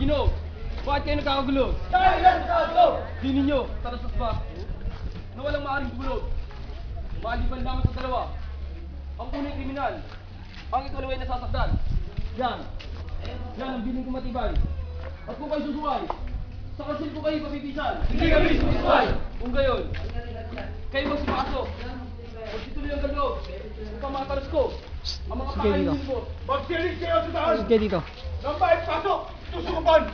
Ginoo, bakit kayo nagkakagulo? Dahil lang nagkakagulo! Di ninyo, talasas ba? Na walang maaaring bulot. Maliban lamang sa dalawa. Ang unang kriminal, ang ikalawa ay nasasaktan. Yan. Yan ang biling ko matibay. At kung kayo susuway, sa kasil ko kayo papipisan. Hindi kami sumusuway! Kung gayon, kayo magsipasok. Magsituloy ang galo. Upang matalas ko ang mga pakainin mo. Magsilig kayo sa daan! Sige dito. Nang bayad pasok, susukupan!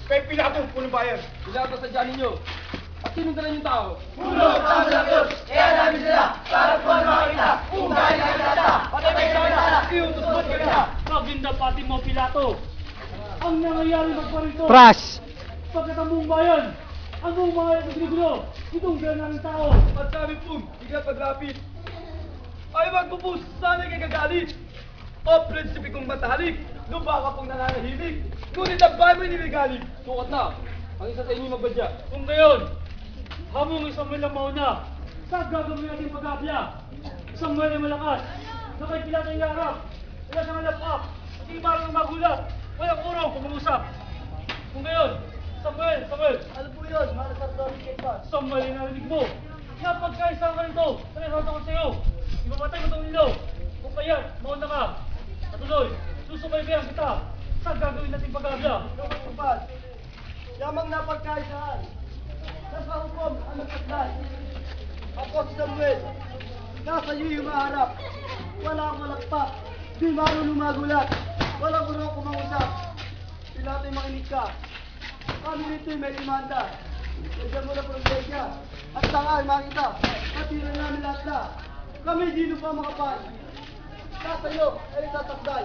Kay Pilato, punong bayan! Ilata sa dyan ninyo. At sinong dala yung tao? Puno ang Diyos! Kaya namin sila para po makita kung dahil kami nata! Patay kayo na! Iutos mo kami na! Maginda pati mo, Pilato! Ang nangyayari magparito! Pras! Pagkat ang buong bayan, ang buong mga ito ginugulo, itong gano'n namin tao! At kami pong ikat paglapit ay magpupus sana kay kagalit. O prinsipe kong matahalik, lupa ka pong nananahimik. Ngunit ang bahay mo'y niligalig. Sukat na, ang isa sa inyo magbadya. Kung gayon, hamong isang may lang mauna, sa gagawin natin pag-apya. Isang may malakas, na kay Pilato yung harap, wala siyang alap-up, at di parang magulat, walang urong kumangusap. Kung gayon, Samuel! Ano po yun? Mga nasardorin kay Paz. Samuel, narinig mo, na pagkaisa ka nito, narinig ko sa'yo, ipamatay mo itong nilo, kung kaya, mauna ka. Patuloy, susubaybayan kita, sa gagawin natin pag-apya. Kung Paz, yamang napagkaisaan. Nasa hukom ang nagkaslan. Ako si Samuel. Nasa iyo yung maharap. Wala akong malakpak. Di marunong magulat. Walang urong kumangusap. Pilato'y makinig ka. Kami nito'y may demanda. Nandiyan mo na prosesya. At tangal makita. Patira namin lahat na. Kami di pa makapal. Nasa iyo ay tatakdal.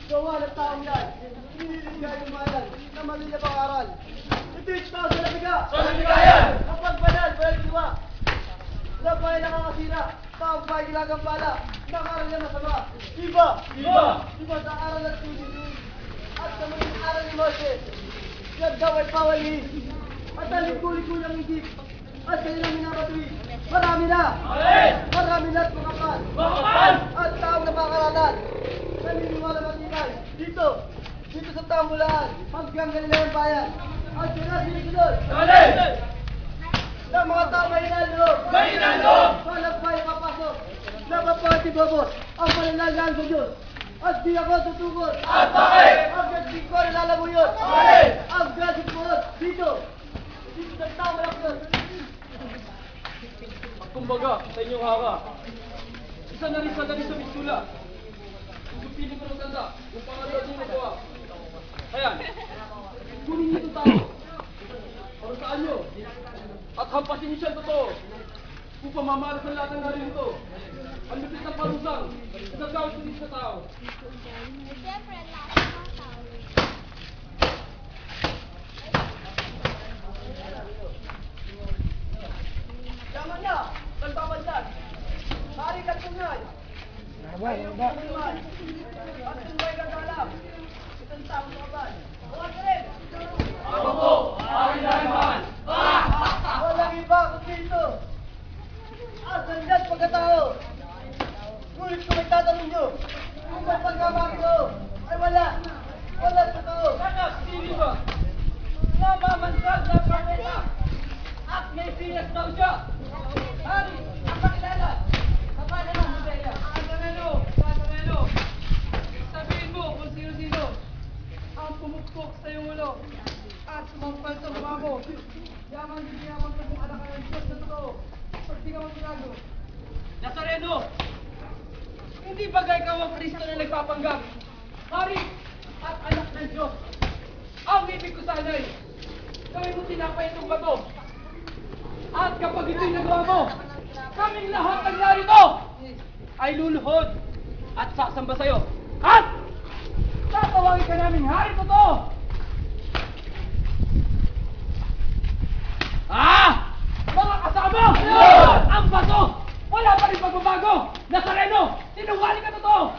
Gawa ng taong yan. Iniligay yung mayan na mali na pangaral. Ito'y tao sa labiga. Sa labigayan! Kapag banal, walang ginawa. Labay nakakasira. Taong bahay ginagambala. Nakaral niya masama. Iba! Iba sa aral at tuloy. At sa maging aral ni Moses. Yan daw ay pawalihin. At ang lingkuling-kulang isip. At sa ilang minapatuwi. Marami na! Marami na at makapal. At taong napakaralan. Naniniwala matibay. Dito sa Tambulaan. Hanggang Galilean bayan. At sila sinisunod. Na mga tao may inaloob. Walang bayan papasok. Napapati bobos. Ang pananalaan sa Diyos. At di ako tutugon. At bakit? Hanggang di ko nalalamuyon. Ang gasit mo dito sa Tambulaan. At kumbaga, sa inyong haka, isa na rin sa bisula. Susupiling ko ng tanda, yung pangalan niyo nagawa. Ayan, kunin niyo itong tao. Para saan niyo? At hampasin niyo siya totoo. Kung pamamalas ng lahat ng narin ito, ang lupit ng parusang, nagagawin ko din sa tao. Siyempre, lahat ng mga tao. Yaman na! Talbabandan! Hari ka tungay! Ayong tungay! At tungay gagalang! Itong tao sa kaban! Huwag ka rin! Ako po, Hari Daiman! Walang iba kundi ito! At hanggang pagkatao! Ngunit kung may tatanong nyo, kung may pagkamaki ko, ay wala! Wala totoo! Sino ba? Namamansag na planeta! At may siyas daw siya! Hari, ang pakilala! Kapanan ng Mabella! Satanelo! Sabihin mo kung sino-sino ang pumukpok sa iyong ulo at sumampal sa mukha mo. Yaman din yaman ka kung anak ka ng Diyos na totoo. Pag di ka magpinago. Nazareno! Hindi bagay ka ang Kristo na nagpapanggap. Hari at anak ng Diyos. Ang ibig ko sana'y gawin mo tinapay itong bato. At kapag ito'y nagawa mo, kaming lahat ng narito ay luluhod at sasamba sa'yo. At tatawagin ka naming hari totoo. Mga kasama! Ang bato! Wala pa rin pagbabago! Nazareno! Sinungaling ka totoo!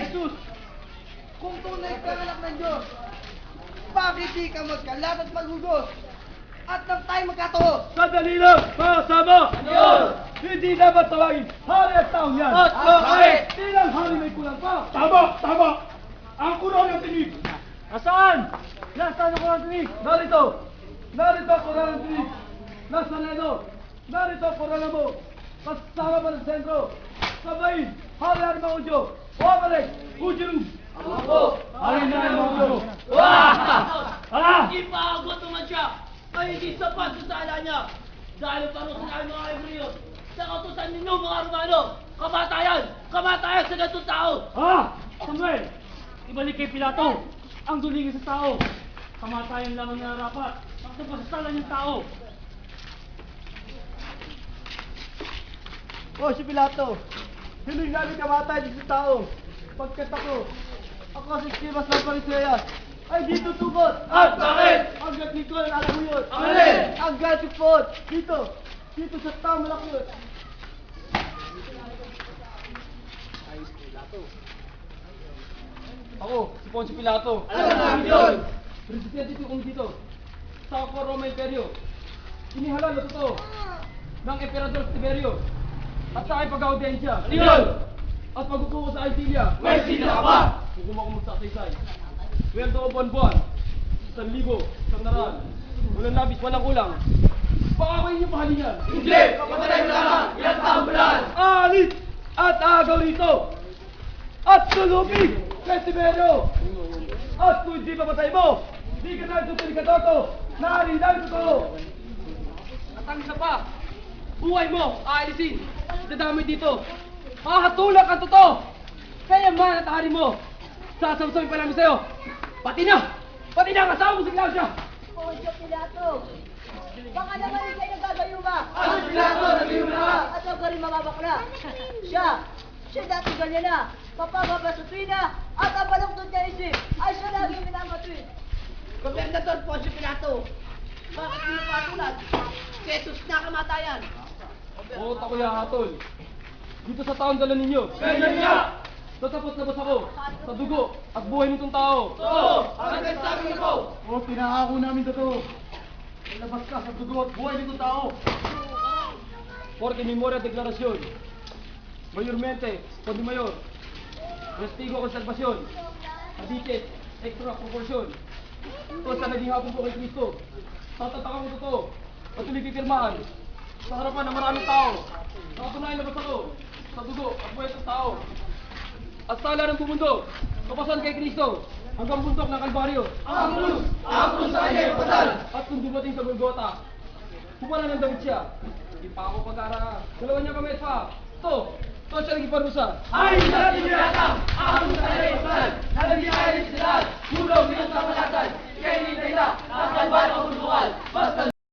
Jesus! Kung tunay ka anak ng Diyos, bakit di ka magkalat at maghugos? At nang tayo magkatao? Sandali lang, mga kasama! Hindi dapat tawagin hari at taong yan! Bakit? Di lang hari may kulang pa! Tama! Ang kuno ng tinig! Nasaan? Nasaan ang Coral Tree? Narito! Narito ang Coral Tree! Nasa Leno! Narito ang Coral mo! Kasama pa ng sentro! Sabayin! Hari ang mga udyo! Wabalik! Ujiru! Ako! Hari na ang mga ulo! Ah! Ipaagot naman siya! Ay hindi sapat sa sala niya! Dahil parusa na mga Hebreo sa kautusan ninyo mga Romano! Kamatayan! Kamatayan sa ganitong tao! Samuel! Ibalik kay Pilato ang dulingin sa tao. Kamatayan lamang na rapat ang kapasasalan ng tao. Oh, si Pilato! Hindi namin kamatay dito sa tao! Pagkat ako si Esquimas ng Pariseyas, ay dito tubot! At bakit? Hanggat dito ang alam mo yun! Ang alin? Hanggat tupot! Dito sa tao malaki yun! Ako, si Poncio Pilato. Alam namin yun! Presidente kong dito. Sa ako Roma Imperio. Inihalal na totoo ng Emperador Tiberio. At sa aking pag-audiensya. Ano yun? At pag-upo ko sa Aisilia. May sila ka ba? Hukum ako magsasaysay. Sweldo ko buwan-buwan. 1,000, 100. Walang labis, walang kulang. Baka kayo niyo pahalingan. Hindi! Kapatay mo lamang! Ilang taong bulan! Alit at agaw rito! At tulupin kay Tiberio! At kung hindi papatay mo, di ka na tutuloy ka toto! Nari lang totoo! At ang isa pa, buhay mo, aalisin. Dadamay dito. Makakatulak ang totoo. Kaya man at hari mo. Sasabsabi pa namin sa'yo. Pati na ang asawa mo si Claudia. Poncio Pilato, baka naman hindi kayo nagagayuma. Ano si Pilato? Nagayuma na! At huwag ka rin mababakla. Siya dati ganyan na. Papababasutuin na. At ang baluktot niya isip ay siya laging minamatuin. Gobernador Poncio Pilato, bakit hindi patulad? Jesus na kamatayan! Oo, takoy hatol. Dito sa taon dala ninyo. Ganyan nga! Tatapos na ako sa dugo at buhay nitong tao. Oo! Ang nagsabi ko! Oh, pinangako namin totoo! Ilabas ka sa dugo at buhay nito tao! Porque memoria deklarasyon. Mayormente, Podi Mayor. Testigo konserbasyon. Hadikit, extra proportion. Ito sa naging hapon po kay Kristo. Tatatakan ko totoo. Patuloy pipirmahan. Sa harapan ng maraming tao. Nakatunayan labas ako sa dugo at buhay ng tao. At sala ng bumundo, kapasan kay Kristo hanggang bundok ng Kalbaryo. Ang krus! Ang krus sa kanya ipasal! At kung dumating sa Golgota, humala ng damit siya. Hindi pa ako pag-ara. Dalawa niya kamay pa. Ito siya naging parusa. Ay, sa natin yata! Ang krus sa kanya ipasal! Nalagyan